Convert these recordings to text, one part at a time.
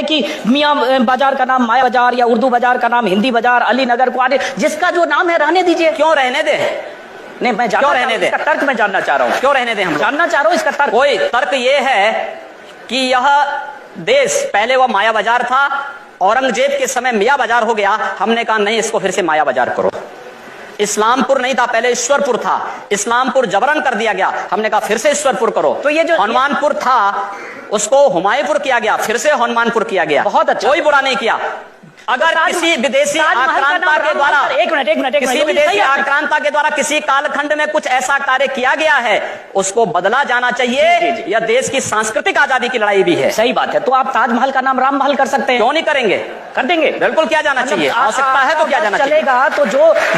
कि मियाँ बाजार का नाम माया बाजार या उर्दू बाजार का नाम हिंदी बाजार, अली नगर को जिसका जो नाम है रहने दीजिए। क्यों रहने दे? नहीं, मैं क्यों रहने दे? इसका तर्क मैं जानना चाह रहा हूँ। क्यों रहने दे? हम जानना चाह रहा हूँ इसका तर्क। कोई तर्क ये है कि यह देश पहले वह माया बाजार था, औरंगजेब के समय मियाँ बाजार हो गया। हमने कहा नहीं, इसको फिर से माया बाजार करो। इस्लामपुर नहीं था, पहले ईश्वरपुर था, इस्लामपुर जबरन कर दिया गया। हमने कहा फिर से ईश्वरपुर करो। तो ये जो हनुमानपुर था उसको हुमायूंपुर किया गया, फिर से हनुमानपुर किया गया। बहुत अच्छा, कोई बुरा नहीं किया। अगर किसी विदेशी आक्रांता के द्वारा किसी विदेशी आक्रांता के द्वारा किसी कालखंड में कुछ ऐसा कार्य किया गया है, उसको बदला जाना चाहिए। यह देश की सांस्कृतिक आजादी की लड़ाई भी है। सही बात है। तो आप ताजमहल का नाम राम महल कर सकते हैं। क्यों नहीं करेंगे? कर देंगे, बिल्कुल किया जाना चाहिए। आवश्यकता है तो किया जाना चाहिए। चलेगा। तो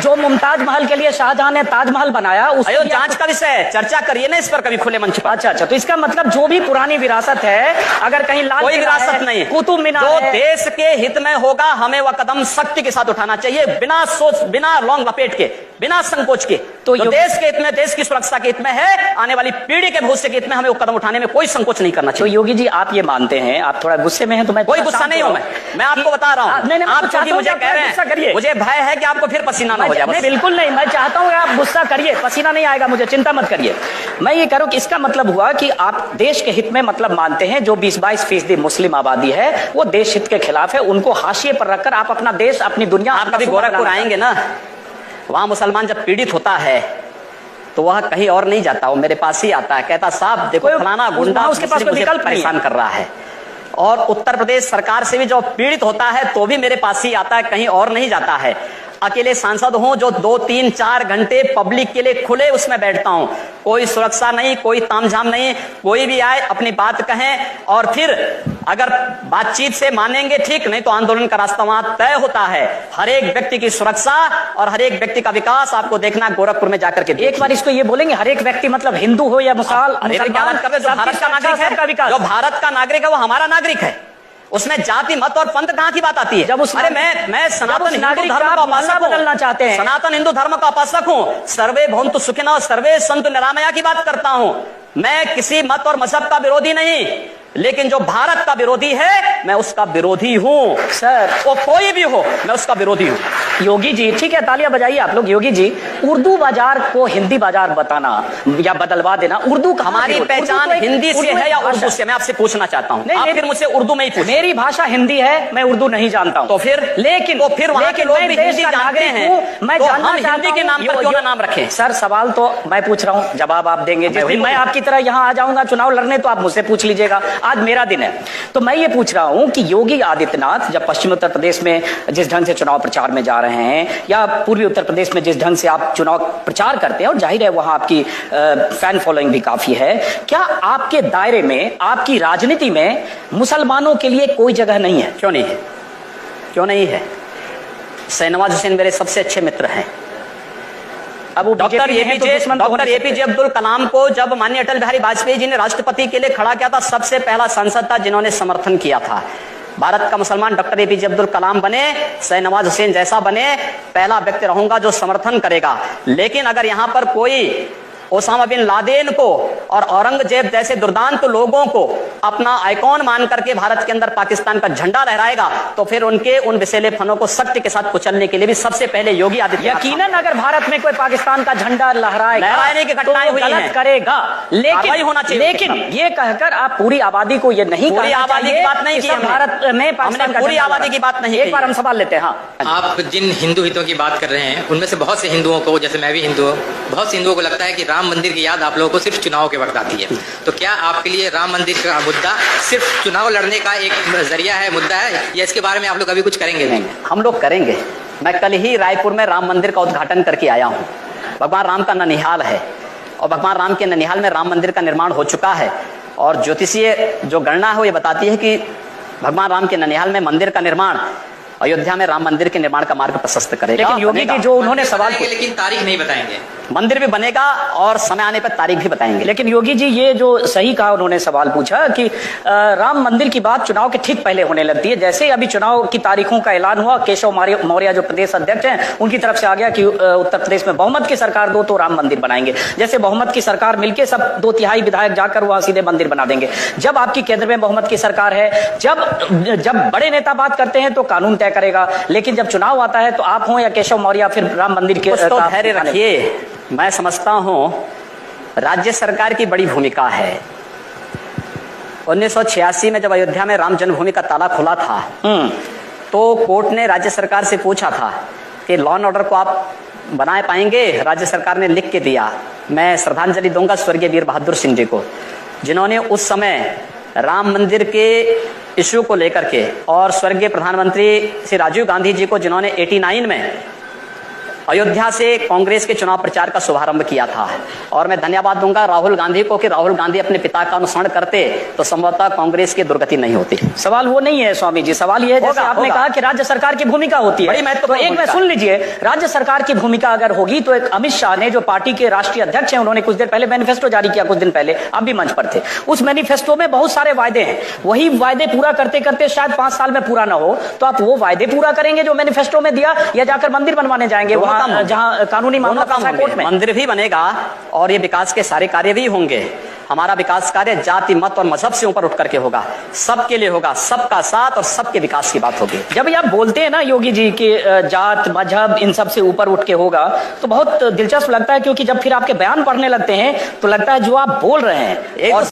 जो मुमताज महल के लिए शाहजहां ने ताजमहल बनाया, उसको जांच का विषय है, चर्चा करिए ना इस पर कभी खुले मंच पर। अच्छा, तो इसका मतलब जो भी पुरानी विरासत है, अगर कहीं लाल कोई विरासत नहीं, कुतुब मीनार जो देश के हित में होगा हमें वह कदम सख्ती के साथ उठाना चाहिए, बिना सोच, बिना लौंग लपेट के, बिना संकोच के। तो देश के हित में, देश की सुरक्षा के हित में है, आने वाली पीढ़ी के भविष्य के हित में हमें वो कदम उठाने में कोई संकोच नहीं करना चाहिए। तो योगी जी आप ये मानते हैं, आप थोड़ा गुस्से में हैं, तो मैं कोई गुस्सा नहीं हूं। मैं आपको बता रहा हूं, आप क्योंकि मुझे कह रहे हैं, मुझे भय है कि आपको फिर पसीना ना हो जाए। बिल्कुल नहीं, मैं चाहता हूं आप गुस्सा करिए, पसीना नहीं आएगा मुझे, चिंता मत करिए। मैं ये कह रहा हूं कि इसका मतलब हुआ कि आप देश के हित में मतलब मानते हैं, जो 20-22% मुस्लिम आबादी है वो देश हित के खिलाफ है, उनको हाशिए पर रखकर आप अपना देश, अपनी दुनिया। आप कभी गोरखपुर आएंगे ना, वहां मुसलमान जब पीड़ित होता है तो वह कहीं और नहीं जाता, वो मेरे पास ही आता है, कहता साहब देखो फलाना गुंडा उसके पास कोई विकल्प परेशान कर रहा है। और उत्तर प्रदेश सरकार से भी जो पीड़ित होता है तो भी मेरे पास ही आता है, कहीं और नहीं जाता है। अकेले सांसद हूं जो 2-3-4 घंटे पब्लिक के लिए खुले उसमें बैठता हूं, कोई सुरक्षा नहीं, कोई तामझाम नहीं, कोई भी आए अपनी बात कहें, और फिर अगर बातचीत से मानेंगे ठीक, नहीं तो आंदोलन का रास्ता वहां तय होता है। हर एक व्यक्ति की सुरक्षा और हर एक व्यक्ति का विकास आपको देखना गोरखपुर में जाकर के। एक बार इसको ये बोलेंगे, हर एक व्यक्ति मतलब हिंदू हो या मुसलमान, जो भारत का नागरिक है, जो भारत का नागरिक है वो हमारा नागरिक है, उसमें जाति मत और पंथ कहां की बात आती है? जब अरे मैं सनातन हिंदू धर्म का उपासक बदलना चाहते हैं, सनातन हिंदू धर्म का उपासक हूं, सर्वे भवन्तु सुखिनः सर्वे सन्तु निरामया की बात करता हूं। मैं किसी मत और मजहब का विरोधी नहीं, लेकिन जो भारत का विरोधी है मैं उसका विरोधी हूं सर, वो कोई भी हो मैं उसका विरोधी हूं। योगी जी ठीक है, तालियां बजाइए आप लोग। योगी जी, उर्दू बाजार को हिंदी बाजार बताना या बदलवा देना, उर्दू हमारी पहचान हिंदी से है या उर्दू से? मैं आपसे पूछना चाहता हूं। आप फिर मुझसे उर्दू में ही पूछें। मेरी भाषा हिंदी है, मैं उर्दू नहीं जानता हूं। तो फिर वहां के लोग भी हिंदी जानते हैं, मैं हिंदी के नाम पर क्यों ना नाम रखें? सर सवाल तो मैं पूछ रहा हूं, जवाब आप देंगे। जिस दिन मैं आपकी तरह यहां आ जाऊंगा चुनाव लड़ने तो आप मुझसे पूछ लीजिएगा, आज मेरा दिन है। तो मैं ये पूछ रहा हूं कि योगी आदित्यनाथ जब पश्चिमी उत्तर प्रदेश में जिस ढंग से चुनाव प्रचार में जा रहे हैं, या पूर्वी उत्तर प्रदेश में जिस ढंग से आप चुनाव प्रचार करते हैं, और जाहिर है वहां आपकी फैन फॉलोइंग भी काफी है, क्या आपके दायरे में, आपकी राजनीति में मुसलमानों के लिए कोई जगह नहीं है? क्यों नहीं है? क्यों नहीं है? शाहनवाज हुसैन मेरे सबसे अच्छे मित्र हैं। अब डॉक्टर एपीजे अब्दुल कलाम को जब माननीय अटल बिहारी वाजपेयी जी ने राष्ट्रपति के लिए खड़ा किया था, सबसे पहला सांसद था जिन्होंने समर्थन किया था। भारत का मुसलमान डॉक्टर एपीजे अब्दुल कलाम बने, शाहनवाज हुसैन जैसा बने, पहला व्यक्ति रहूंगा जो समर्थन करेगा। लेकिन अगर यहां पर कोई ओसामा बिन लादेन को और औरंगजेब जैसे दुर्दांत लोगों को अपना आइकॉन मान करके भारत के अंदर पाकिस्तान का झंडा लहराएगा, तो फिर उनके उन विषैले फनों को सख्ती के साथ कुचलने के लिए भी सबसे पहले योगी आदित्यनाथ। यकीनन अगर भारत में कोई पाकिस्तान का झंडा लहराने की घटनाएं हुई हैं, करेगा, लेकिन होना चाहिए। लेकिन ये कहकर आप पूरी आबादी को ये नहीं, पूरी आबादी की बात नहीं की भारत में पाकिस्तान का, पूरी आबादी की बात नहीं। एक बार हम सवाल लेते हैं। हाँ, आप जिन हिंदू हितों की बात कर रहे हैं उनमें से बहुत से हिंदुओं को, जैसे मैं भी हिंदू हूँ, बहुत से हिंदुओं को लगता है कि राम मंदिर की याद आप लोगों को सिर्फ चुनाव के वक्त आती है। तो क्या आपके लिए राम मंदिर का मुद्दा सिर्फ चुनाव लड़ने का एक जरिया है, मुद्दा है, या इसके बारे में आप लोग अभी कुछ करेंगे? नहीं, हम लोग करेंगे। मैं कल ही रायपुर में राम मंदिर का उद्घाटन करके आया हूँ। भगवान राम का ननिहाल है, और भगवान राम के ननिहाल में राम मंदिर का निर्माण हो चुका है। और ज्योतिषीय जो गणना है वो ये बताती है कि भगवान राम के ननिहाल में मंदिर का निर्माण अयोध्या में राम मंदिर के निर्माण का मार्ग प्रशस्त करेगा। लेकिन योगी जी जो उन्होंने सवाल बताएंगे, लेकिन तारीख नहीं बताएंगे। मंदिर भी बनेगा और समय आने पर तारीख भी बताएंगे। लेकिन योगी जी ये जो सही कहा, उन्होंने सवाल पूछा कि राम मंदिर की बात चुनाव के ठीक पहले होने लगती है। जैसे ही अभी चुनाव की तारीखों का ऐलान हुआ, केशव मौर्य जो प्रदेश अध्यक्ष हैं, उनकी तरफ से आ गया कि उत्तर प्रदेश में बहुमत की सरकार दो तो राम मंदिर बनाएंगे। जैसे बहुमत की सरकार मिलके सब 2/3 विधायक जाकर वहां सीधे मंदिर बना देंगे। जब आपकी केंद्र में बहुमत की सरकार है, जब बड़े नेता बात करते हैं तो कानून तय करेगा, लेकिन जब चुनाव आता है तो आप हो या केशव मौर्य फिर राम मंदिर के तो धैर्य रखिए। मैं समझता हूं राज्य सरकार की बड़ी भूमिका है। 1986 में जब अयोध्या में राम जन्मभूमि का ताला खुला था तो कोर्ट ने राज्य सरकार से पूछा था कि लॉ एंड ऑर्डर को आप बनाए पाएंगे। राज्य सरकार ने लिख के दिया। मैं श्रद्धांजलि दूंगा स्वर्गीय वीर बहादुर सिंह जी को, जिन्होंने उस समय राम मंदिर के इश्यू को लेकर के, और स्वर्गीय प्रधानमंत्री श्री राजीव गांधी जी को, जिन्होंने 89 में अयोध्या से कांग्रेस के चुनाव प्रचार का शुभारंभ किया था। और मैं धन्यवाद दूंगा राहुल गांधी को कि राहुल गांधी अपने पिता का अनुसरण करते तो संभवतः कांग्रेस की दुर्गति नहीं होती। सवाल वो नहीं है स्वामी जी, सवाल ये है जैसे आपने कहा कि राज्य सरकार की भूमिका होती है, बड़ी महत्वपूर्ण। तो एक मैं सुन लीजिए, राज्य सरकार की भूमिका अगर होगी तो एक अमित शाह ने, जो पार्टी के राष्ट्रीय अध्यक्ष हैं, उन्होंने कुछ देर पहले मैनिफेस्टो जारी किया, कुछ दिन पहले आप भी मंच पर थे। उस मैनिफेस्टो में बहुत सारे वायदे हैं। वही वायदे पूरा करते करते शायद 5 साल में पूरा ना हो, तो आप वो वायदे पूरा करेंगे जो मैनिफेस्टो में दिया, या जाकर मंदिर बनवाने जाएंगे वहां जहां कानूनी मामला कोर्ट में? मंदिर भी बनेगा और ये विकास के सारे कार्य भी होंगे। हमारा विकास कार्य जाति, मत और मजहब से ऊपर उठ करके होगा, सबके लिए होगा, सबका साथ और सबके विकास की बात होगी। जब ये आप बोलते हैं ना योगी जी कि जात मजहब इन सब से ऊपर उठ के होगा, तो बहुत दिलचस्प लगता है, क्योंकि जब फिर आपके बयान पढ़ने लगते हैं तो लगता है जो आप बोल रहे हैं और